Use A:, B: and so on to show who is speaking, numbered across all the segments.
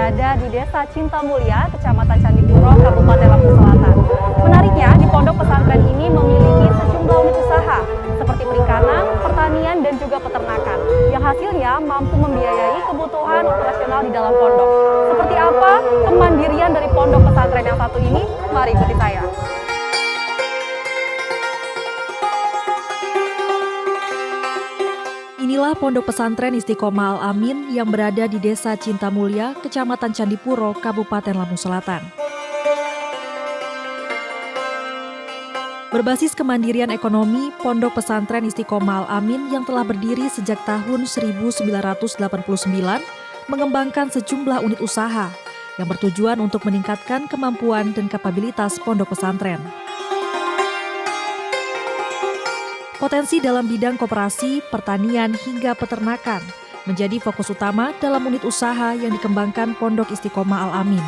A: berada di Desa Cintamulya, Kecamatan Candipuro, Kabupaten Lampung Selatan. Menariknya, di pondok pesantren ini memiliki sejumlah unit usaha seperti perikanan, pertanian, dan juga peternakan, yang hasilnya mampu membiayai kebutuhan operasional di dalam pondok. Seperti apa kemandirian dari pondok pesantren yang satu ini? Mari ikuti saya.
B: Inilah Pondok Pesantren Istiqomah Al-Amin yang berada di Desa Cintamulya, Kecamatan Candipuro, Kabupaten Lampung Selatan. Berbasis kemandirian ekonomi, Pondok Pesantren Istiqomah Al-Amin yang telah berdiri sejak tahun 1989 mengembangkan sejumlah unit usaha yang bertujuan untuk meningkatkan kemampuan dan kapabilitas pondok pesantren. Potensi dalam bidang koperasi, pertanian, hingga peternakan menjadi fokus utama dalam unit usaha yang dikembangkan Pondok Istiqomah Al-Amin.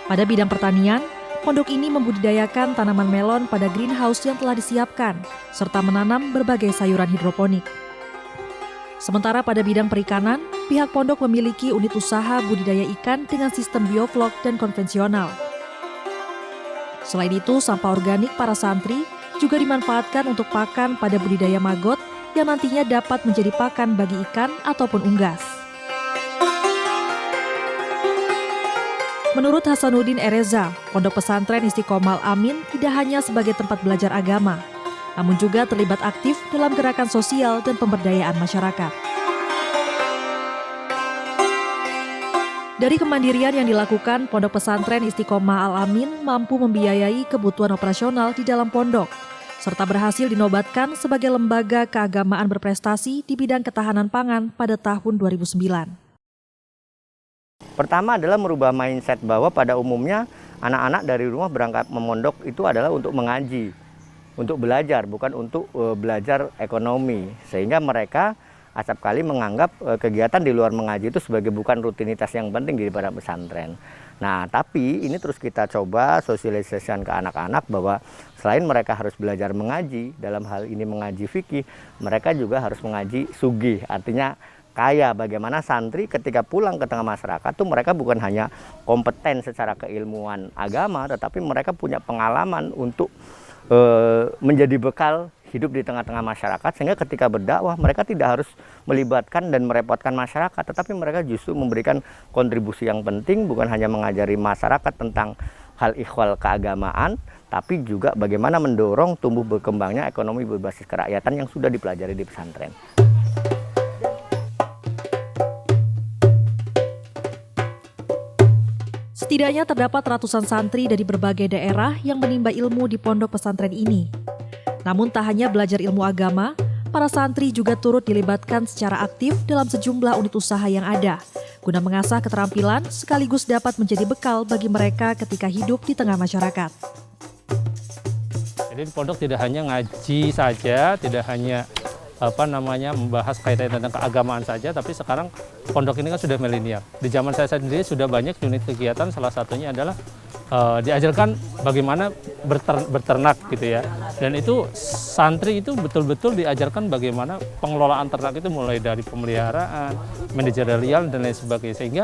B: Pada bidang pertanian, pondok ini membudidayakan tanaman melon pada greenhouse yang telah disiapkan, serta menanam berbagai sayuran hidroponik. Sementara pada bidang perikanan, pihak pondok memiliki unit usaha budidaya ikan dengan sistem bioflok dan konvensional. Selain itu, sampah organik para santri juga dimanfaatkan untuk pakan pada budidaya maggot yang nantinya dapat menjadi pakan bagi ikan ataupun unggas. Menurut Hasanuddin Ereza, Pondok Pesantren Istiqomah Al-Amin tidak hanya sebagai tempat belajar agama, namun juga terlibat aktif dalam gerakan sosial dan pemberdayaan masyarakat. Dari kemandirian yang dilakukan, Pondok Pesantren Istiqomah Al-Amin mampu membiayai kebutuhan operasional di dalam pondok, serta berhasil dinobatkan sebagai lembaga keagamaan berprestasi di bidang ketahanan pangan pada tahun 2009.
C: Pertama adalah merubah mindset bahwa pada umumnya anak-anak dari rumah berangkat memondok itu adalah untuk mengaji, untuk belajar, bukan untuk belajar ekonomi. Sehingga mereka acap kali menganggap kegiatan di luar mengaji itu sebagai bukan rutinitas yang penting di pada pesantren. Nah, tapi ini terus kita coba sosialisasikan ke anak-anak bahwa selain mereka harus belajar mengaji, dalam hal ini mengaji fikih, mereka juga harus mengaji sugih, artinya kaya. Bagaimana santri ketika pulang ke tengah masyarakat tuh mereka bukan hanya kompeten secara keilmuan agama, tetapi mereka punya pengalaman untuk menjadi bekal hidup di tengah-tengah masyarakat, sehingga ketika berdakwah mereka tidak harus melibatkan dan merepotkan masyarakat, tetapi mereka justru memberikan kontribusi yang penting, bukan hanya mengajari masyarakat tentang hal ikhwal keagamaan, tapi juga bagaimana mendorong tumbuh berkembangnya ekonomi berbasis kerakyatan yang sudah dipelajari di pesantren.
B: Setidaknya terdapat ratusan santri dari berbagai daerah yang menimba ilmu di pondok pesantren ini. Namun tak hanya belajar ilmu agama, para santri juga turut dilibatkan secara aktif dalam sejumlah unit usaha yang ada, guna mengasah keterampilan sekaligus dapat menjadi bekal bagi mereka ketika hidup di tengah masyarakat.
D: Jadi di pondok tidak hanya ngaji saja, tidak hanya membahas kaitan tentang keagamaan saja, tapi sekarang pondok ini kan sudah milenial. Di zaman saya sendiri sudah banyak unit kegiatan, salah satunya adalah diajarkan bagaimana berternak gitu ya. Dan itu santri itu betul-betul diajarkan bagaimana pengelolaan ternak itu mulai dari pemeliharaan, manajerial dan lain sebagainya. Sehingga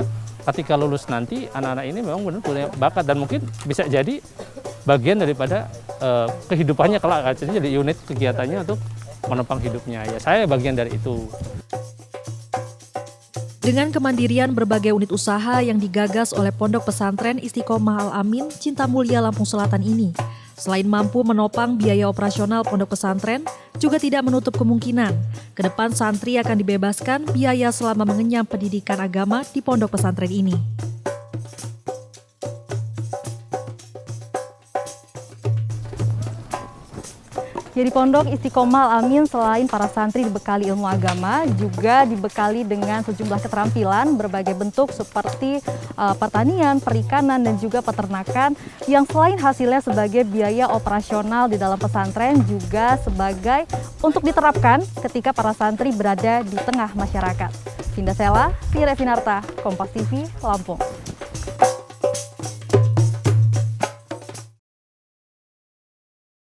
D: ketika lulus nanti anak-anak ini memang benar punya bakat dan mungkin bisa jadi bagian daripada kehidupannya kelak. Jadi unit kegiatannya untuk menopang hidupnya. Ya saya bagian dari itu.
B: Dengan kemandirian berbagai unit usaha yang digagas oleh Pondok Pesantren Istiqomah Al-Amin, Cintamulya, Lampung Selatan ini, selain mampu menopang biaya operasional pondok pesantren, juga tidak menutup kemungkinan ke depan santri akan dibebaskan biaya selama mengenyam pendidikan agama di pondok pesantren ini.
A: Jadi Pondok Istiqomah Al-Amin selain para santri dibekali ilmu agama, juga dibekali dengan sejumlah keterampilan berbagai bentuk seperti pertanian, perikanan, dan juga peternakan, yang selain hasilnya sebagai biaya operasional di dalam pesantren, juga sebagai untuk diterapkan ketika para santri berada di tengah masyarakat. Vinda Sela, Fira Finarta, Kompas TV, Lampung.